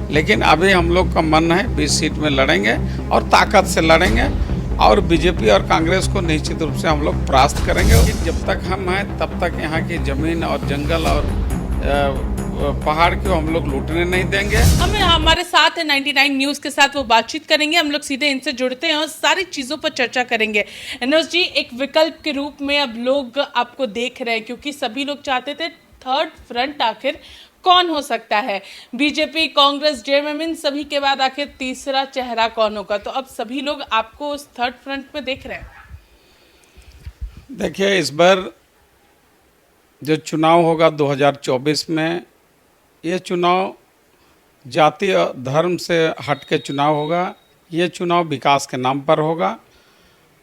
लेकिन अभी हम लोग का मन है 20 सीट में लड़ेंगे और ताकत से लड़ेंगे और बीजेपी और कांग्रेस को निश्चित रूप से हम लोग परास्त करेंगे। जब तक हम हैं तब तक यहाँ की ज़मीन और जंगल और पहाड़ को हम लोग लूटने नहीं देंगे। हमें हमारे साथ है 99 न्यूज़ के साथ, वो बातचीत करेंगे। हम लोग सीधे इनसे जुड़ते हैं और सारी चीज़ों पर चर्चा करेंगे। एनोस जी, एक विकल्प के रूप में अब लोग आपको देख रहे हैं, क्योंकि सभी लोग चाहते थे थर्ड फ्रंट आखिर कौन हो सकता है। बीजेपी, कांग्रेस, जेएमएम, इन सभी के बाद आखिर तीसरा चेहरा कौन होगा। तो अब सभी लोग आपको उस थर्ड फ्रंट में देख रहे हैं। देखिए, इस बार जो चुनाव होगा 2024 में, ये चुनाव जाति और धर्म से हट के चुनाव होगा। ये चुनाव विकास के नाम पर होगा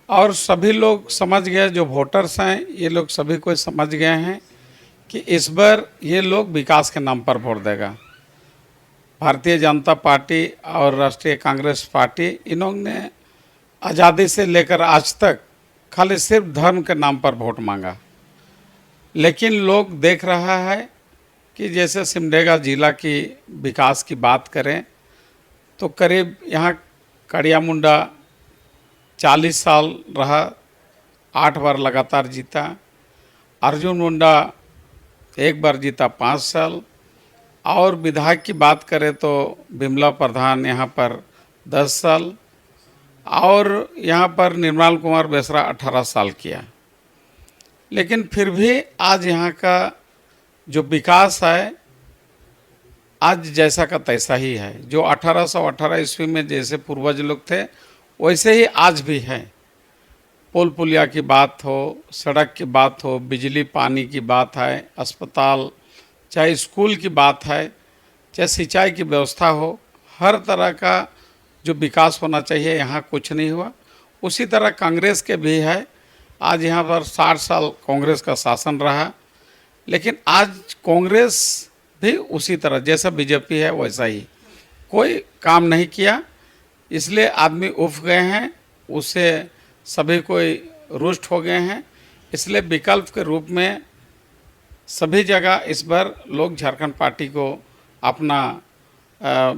और सभी लोग समझ गए, जो वोटर्स हैं ये लोग सभी कोई समझ गए हैं कि इस बार ये लोग विकास के नाम पर वोट देगा। भारतीय जनता पार्टी और राष्ट्रीय कांग्रेस पार्टी, इन्होंने आज़ादी से लेकर आज तक खाली सिर्फ धर्म के नाम पर वोट मांगा। लेकिन लोग देख रहा है कि जैसे सिमडेगा जिला की विकास की बात करें तो करीब यहाँ कड़िया मुंडा 40 साल रहा, 8 बार लगातार जीता। अर्जुन मुंडा एक बार जीता 5 साल। और विधायक की बात करें तो बिमला प्रधान यहाँ पर 10 साल और यहाँ पर निर्मल कुमार बेसरा 18 साल किया। लेकिन फिर भी आज यहाँ का जो विकास है आज जैसा का तैसा ही है। जो 1818 ईस्वी में जैसे पूर्वज लोग थे वैसे ही आज भी है। पुल पुलिया की बात हो, सड़क की बात हो, बिजली पानी की बात है, अस्पताल, चाहे स्कूल की बात है, चाहे सिंचाई की व्यवस्था हो, हर तरह का जो विकास होना चाहिए यहाँ कुछ नहीं हुआ। उसी तरह कांग्रेस के भी है। आज यहाँ पर 60 साल कांग्रेस का शासन रहा, लेकिन आज कांग्रेस भी उसी तरह जैसा बीजेपी है वैसा ही कोई काम नहीं किया। इसलिए आदमी उफ गए हैं, उससे सभी कोई रुष्ट हो गए हैं। इसलिए विकल्प के रूप में सभी जगह इस बार लोग झारखंड पार्टी को अपना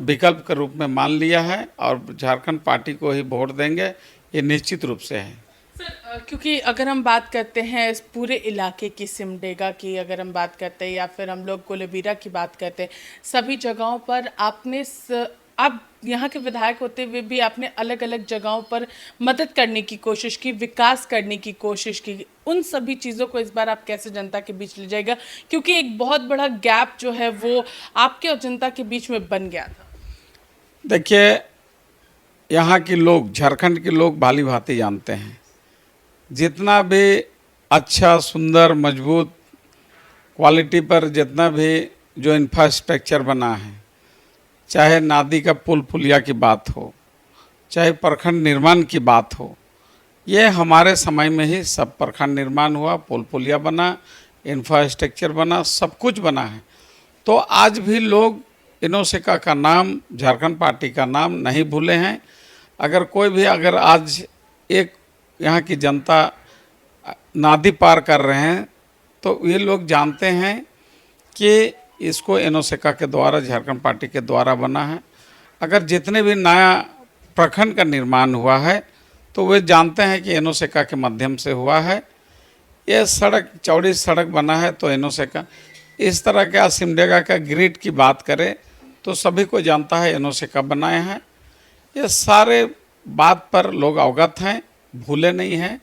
विकल्प के रूप में मान लिया है और झारखंड पार्टी को ही वोट देंगे, ये निश्चित रूप से है। सर, क्योंकि अगर हम बात करते हैं इस पूरे इलाके की, सिमडेगा की अगर हम बात करते हैं या फिर हम लोग कोलेबिरा की बात करते हैं, सभी जगहों पर आप यहाँ के विधायक होते हुए भी आपने अलग अलग जगहों पर मदद करने की कोशिश की, विकास करने की कोशिश की। उन सभी चीज़ों को इस बार आप कैसे जनता के बीच ले जाएगा, क्योंकि एक बहुत बड़ा गैप जो है वो आपके और जनता के बीच में बन गया था। देखिए, यहाँ के लोग, झारखंड के लोग भाली भांति जानते हैं। जितना भी अच्छा, सुंदर, मजबूत क्वालिटी पर जितना भी जो इंफ्रास्ट्रक्चर बना है, चाहे नादी का पुल पुलिया की बात हो, चाहे प्रखंड निर्माण की बात हो, ये हमारे समय में ही सब प्रखंड निर्माण हुआ, पुल पुलिया बना, इंफ्रास्ट्रक्चर बना, सब कुछ बना है। तो आज भी लोग इनोसेका का नाम, झारखंड पार्टी का नाम नहीं भूले हैं। अगर कोई भी अगर आज एक यहाँ की जनता नादी पार कर रहे हैं तो ये लोग जानते हैं कि इसको इनोसेका के द्वारा, झारखंड पार्टी के द्वारा बना है। अगर जितने भी नया प्रखंड का निर्माण हुआ है तो वे जानते हैं कि इनोसेका के माध्यम से हुआ है। ये सड़क, चौड़ी सड़क बना है तो इनोसेका। इस तरह का सिमडेगा का ग्रिड की बात करें तो सभी को जानता है इनोसेका बनाए हैं। ये सारे बात पर लोग अवगत हैं, भूले नहीं हैं।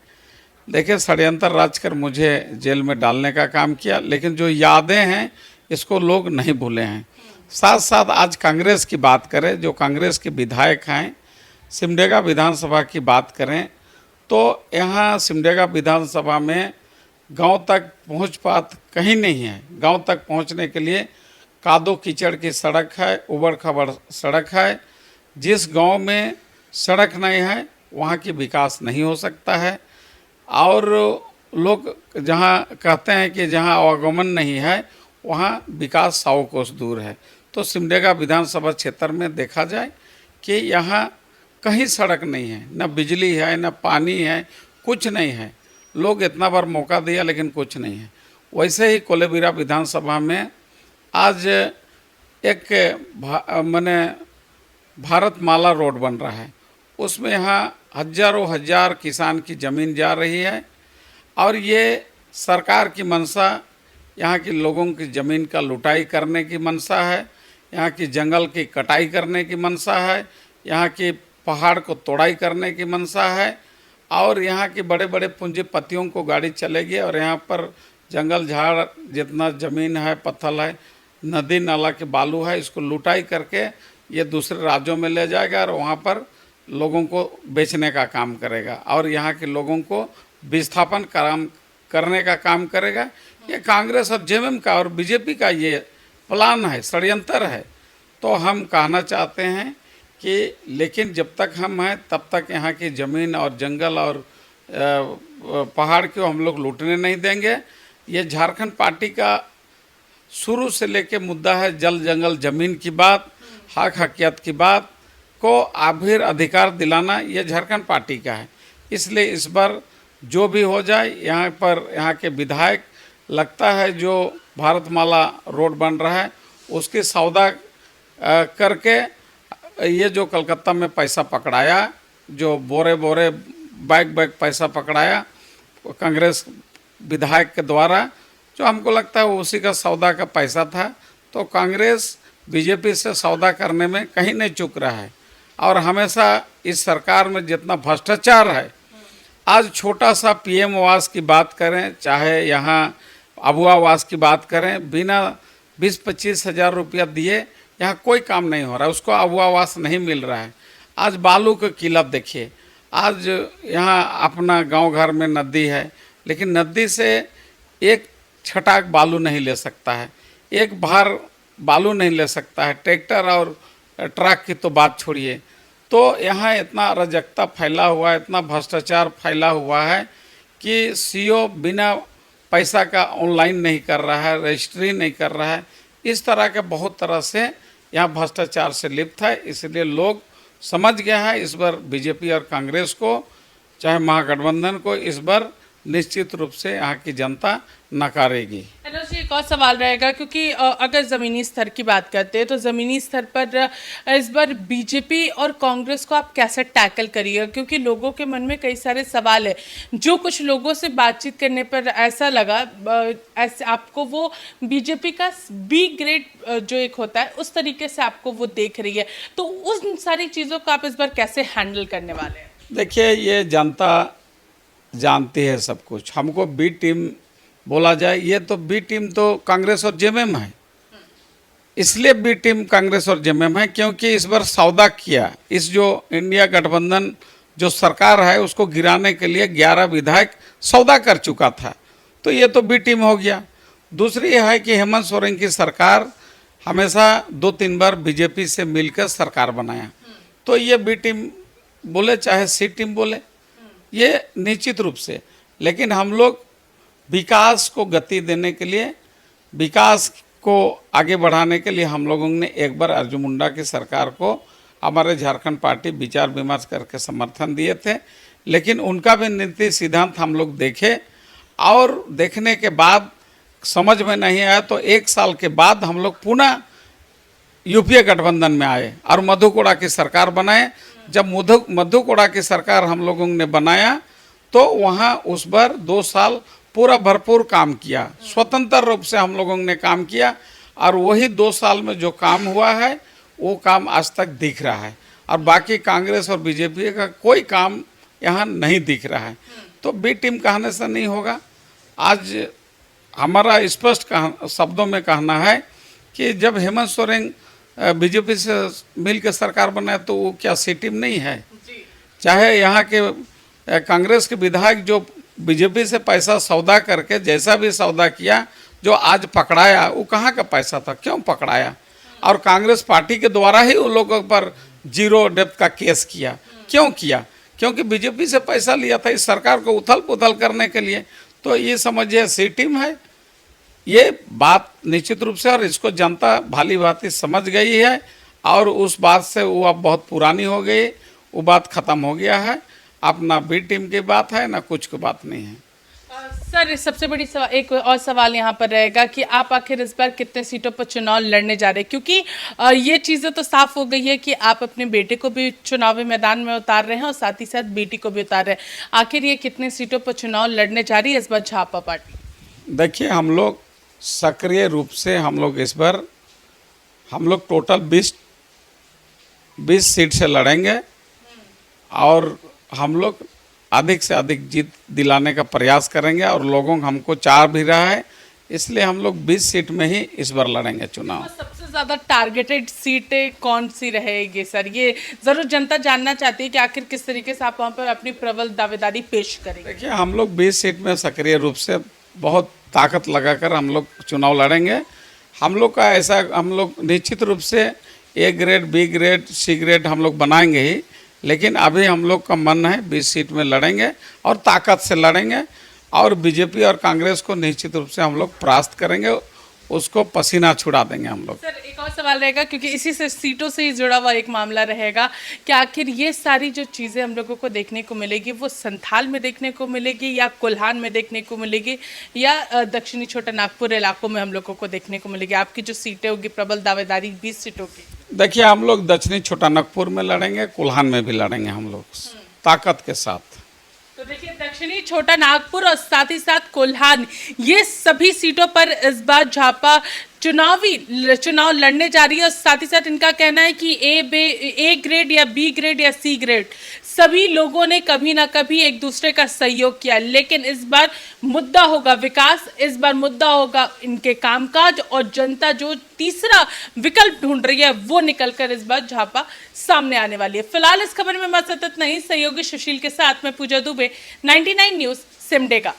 देखिए, षड्यंत्र राज कर मुझे जेल में डालने का काम किया, लेकिन जो यादें हैं इसको लोग नहीं भूले हैं। साथ साथ आज कांग्रेस की बात करें, जो कांग्रेस के विधायक हैं, सिमडेगा विधानसभा की बात करें तो यहाँ सिमडेगा विधानसभा में गांव तक पहुँच पात कहीं नहीं है। गांव तक पहुँचने के लिए कादो कीचड़ की सड़क है, उबड़ खबड़ सड़क है। जिस गांव में सड़क नहीं है वहाँ की विकास नहीं हो सकता है। और लोग जहाँ कहते हैं कि जहाँ आवागमन नहीं है वहाँ विकास 100 कोस दूर है। तो सिमडेगा विधानसभा क्षेत्र में देखा जाए कि यहाँ कहीं सड़क नहीं है, न बिजली है, न पानी है, कुछ नहीं है। लोग इतना बार मौका दिया लेकिन कुछ नहीं है। वैसे ही कोलेबिरा विधानसभा में आज एक माने भारत माला रोड बन रहा है, उसमें यहाँ हजारों हजार किसान की ज़मीन जा रही है और ये सरकार की मंशा यहाँ के लोगों की ज़मीन का लुटाई करने की मंशा है, यहाँ की जंगल की कटाई करने की मंशा है, यहाँ की पहाड़ को तोड़ाई करने की मंशा है और यहाँ के बड़े बड़े पूंजीपतियों को गाड़ी चलेगी और यहाँ पर जंगल झाड़ जितना ज़मीन है, पत्थर है, नदी नाला के बालू है, इसको लुटाई करके ये दूसरे राज्यों में ले जाएगा और वहाँ पर लोगों को बेचने का काम करेगा और यहाँ के लोगों को विस्थापन करने का काम करेगा। ये कांग्रेस और जेएमएम का और बीजेपी का ये प्लान है, षड्यंत्र है। तो हम कहना चाहते हैं कि लेकिन जब तक हम हैं तब तक यहाँ की ज़मीन और जंगल और पहाड़ को हम लोग लूटने नहीं देंगे। ये झारखंड पार्टी का शुरू से लेके मुद्दा है जल जंगल ज़मीन की बात, हक हकियत की बात को आखिर अधिकार दिलाना, ये झारखंड पार्टी का है। इसलिए इस बार जो भी हो जाए, यहाँ पर यहाँ के विधायक लगता है जो भारतमाला रोड बन रहा है उसकी सौदा करके ये जो कलकत्ता में पैसा पकड़ाया, जो बोरे बोरे बैग बैग पैसा पकड़ाया कांग्रेस विधायक के द्वारा, जो हमको लगता है उसी का सौदा का पैसा था। तो कांग्रेस बीजेपी से सौदा करने में कहीं नहीं चूक रहा है और हमेशा इस सरकार में जितना भ्रष्टाचार है, आज छोटा सा पीएम आवास की बात करें, चाहे यहाँ अबुआ आवास की बात करें, बिना 20-25 हज़ार रुपया दिए यहाँ कोई काम नहीं हो रहा है, उसको अबुआ आवास नहीं मिल रहा है। आज बालू की किल्लत देखिए, आज यहाँ अपना गांव घर में नदी है लेकिन नदी से एक छटाक बालू नहीं ले सकता है, एक भार बालू नहीं ले सकता है, ट्रैक्टर और ट्रक की तो बात छोड़िए। तो यहाँ इतना अराजकता फैला हुआ है, इतना भ्रष्टाचार फैला हुआ है कि सीओ बिना पैसा का ऑनलाइन नहीं कर रहा है, रजिस्ट्री नहीं कर रहा है। इस तरह के बहुत तरह से यहाँ भ्रष्टाचार से लिप्त है। इसलिए लोग समझ गया है इस बार बीजेपी और कांग्रेस को, चाहे महागठबंधन को, इस बार निश्चित रूप से यहाँ की जनता नकारेगी। मनोज जी, एक और सवाल रहेगा क्योंकि अगर ज़मीनी स्तर की बात करते हैं तो ज़मीनी स्तर पर इस बार बीजेपी और कांग्रेस को आप कैसे टैकल करिएगा, क्योंकि लोगों के मन में कई सारे सवाल है। जो कुछ लोगों से बातचीत करने पर ऐसा लगा ऐसे आपको वो बीजेपी का बी ग्रेड जो एक होता है उस तरीके से आपको वो देख रही है, तो उन सारी चीज़ों को आप इस बार कैसे हैंडल करने वाले हैं? देखिए, ये जनता जानती है सब कुछ। हमको बी टीम बोला जाए, ये तो बी टीम तो कांग्रेस और जेएमएम है। इसलिए बी टीम कांग्रेस और जेएमएम है क्योंकि इस बार सौदा किया, इस जो इंडिया गठबंधन जो सरकार है उसको गिराने के लिए 11 विधायक सौदा कर चुका था, तो ये तो बी टीम हो गया। दूसरी है कि हेमंत सोरेन की सरकार हमेशा 2-3 बार बीजेपी से मिलकर सरकार बनाया, तो ये बी टीम बोले चाहे सी टीम बोले, ये निश्चित रूप से। लेकिन हम लोग विकास को गति देने के लिए, विकास को आगे बढ़ाने के लिए हम लोगों ने एक बार अर्जुन मुंडा की सरकार को हमारे झारखंड पार्टी विचार विमर्श करके समर्थन दिए थे, लेकिन उनका भी नीति सिद्धांत हम लोग देखे और देखने के बाद समझ में नहीं आया, तो 1 साल के बाद हम लोग पुनः यूपीए गठबंधन में आए और मधु कोड़ा की सरकार बनाए। जब मधु कोड़ा की सरकार हम लोगों ने बनाया तो वहाँ उस बार 2 साल पूरा भरपूर काम किया, स्वतंत्र रूप से हम लोगों ने काम किया और वही 2 साल में जो काम हुआ है वो काम आज तक दिख रहा है और बाकी कांग्रेस और बीजेपी का कोई काम यहाँ नहीं दिख रहा है। तो बी टीम कहने से नहीं होगा। आज हमारा स्पष्ट शब्दों में कहना है कि जब हेमंत सोरेन बीजेपी से मिल के सरकार बनाए तो वो क्या सी टीम नहीं है? चाहे यहाँ के कांग्रेस के विधायक जो बीजेपी से पैसा सौदा करके जैसा भी सौदा किया, जो आज पकड़ाया, वो कहाँ का पैसा था, क्यों पकड़ाया? और कांग्रेस पार्टी के द्वारा ही उन लोगों पर जीरो डेप्थ का केस किया, क्यों किया? क्योंकि बीजेपी से पैसा लिया था इस सरकार को उथल पुथल करने के लिए। तो ये समझिए सी टीम है, ये बात निश्चित रूप से, और इसको जनता भाली भांति समझ गई है और उस बात से वो अब बहुत पुरानी हो गई, वो बात ख़त्म हो गया है। अब ना बी टीम की बात है ना कुछ की बात नहीं है। सर सबसे बड़ी एक और सवाल यहाँ पर रहेगा कि आप आखिर इस बार कितने सीटों पर चुनाव लड़ने जा रहे हैं, क्योंकि ये चीज़ें तो साफ हो गई है कि आप अपने बेटे को भी चुनावी मैदान में उतार रहे हैं और साथ ही साथ बेटी को भी उतार रहे हैं। आखिर ये कितने सीटों पर चुनाव लड़ने जा रही है इस बार झापा पार्टी? देखिए, हम लोग सक्रिय रूप से हम लोग इस बार टोटल 20 सीट से लड़ेंगे और हम लोग अधिक से अधिक जीत दिलाने का प्रयास करेंगे और लोगों को हमको चाह भी रहा है, इसलिए हम लोग 20 सीट में ही इस बार लड़ेंगे चुनाव। तो सबसे ज्यादा टारगेटेड सीटें कौन सी रहेगी सर? ये जरूर जनता जानना चाहती है कि आखिर किस तरीके से आप वहाँ पर अपनी प्रबल दावेदारी पेश करेंगे। देखिए, हम लोग 20 सीट में सक्रिय रूप से बहुत ताकत लगाकर हम लोग चुनाव लड़ेंगे। हम लोग का ऐसा, हम लोग निश्चित रूप से A grade, B grade, C grade हम लोग बनाएंगे ही, लेकिन अभी हम लोग का मन है 20 सीट में लड़ेंगे और ताकत से लड़ेंगे और बीजेपी और कांग्रेस को निश्चित रूप से हम लोग परास्त करेंगे, उसको पसीना छुड़ा देंगे हम लोग। सर एक और सवाल रहेगा, क्योंकि इसी से सीटों से ही जुड़ा हुआ एक मामला रहेगा कि आखिर ये सारी जो चीज़ें हम लोगों को देखने को मिलेगी वो संथाल में देखने को मिलेगी या कोल्हान में देखने को मिलेगी या दक्षिणी छोटा नागपुर इलाकों में हम लोगों को देखने को मिलेगी? आपकी जो सीटें होगी प्रबल दावेदारी 20 सीटों की। देखिए, हम लोग दक्षिणी छोटा नागपुर में लड़ेंगे, कोल्हान में भी लड़ेंगे हम लोग ताकत के साथ। तो देखिए, दक्षिणी छोटा नागपुर और साथ ही साथ कोल्हान, ये सभी सीटों पर इस बार झापा चुनाव लड़ने जा रही है और साथ ही साथ इनका कहना है कि ए ग्रेड या बी ग्रेड या सी ग्रेड सभी लोगों ने कभी ना कभी एक दूसरे का सहयोग किया, लेकिन इस बार मुद्दा होगा विकास, इस बार मुद्दा होगा इनके कामकाज और जनता जो तीसरा विकल्प ढूंढ रही है वो निकलकर इस बार झापा सामने आने वाली है। फिलहाल इस खबर में मैं सतत नहीं, सहयोगी सुशील के साथ में पूजा दुबे, 99 न्यूज़ सिमडेगा।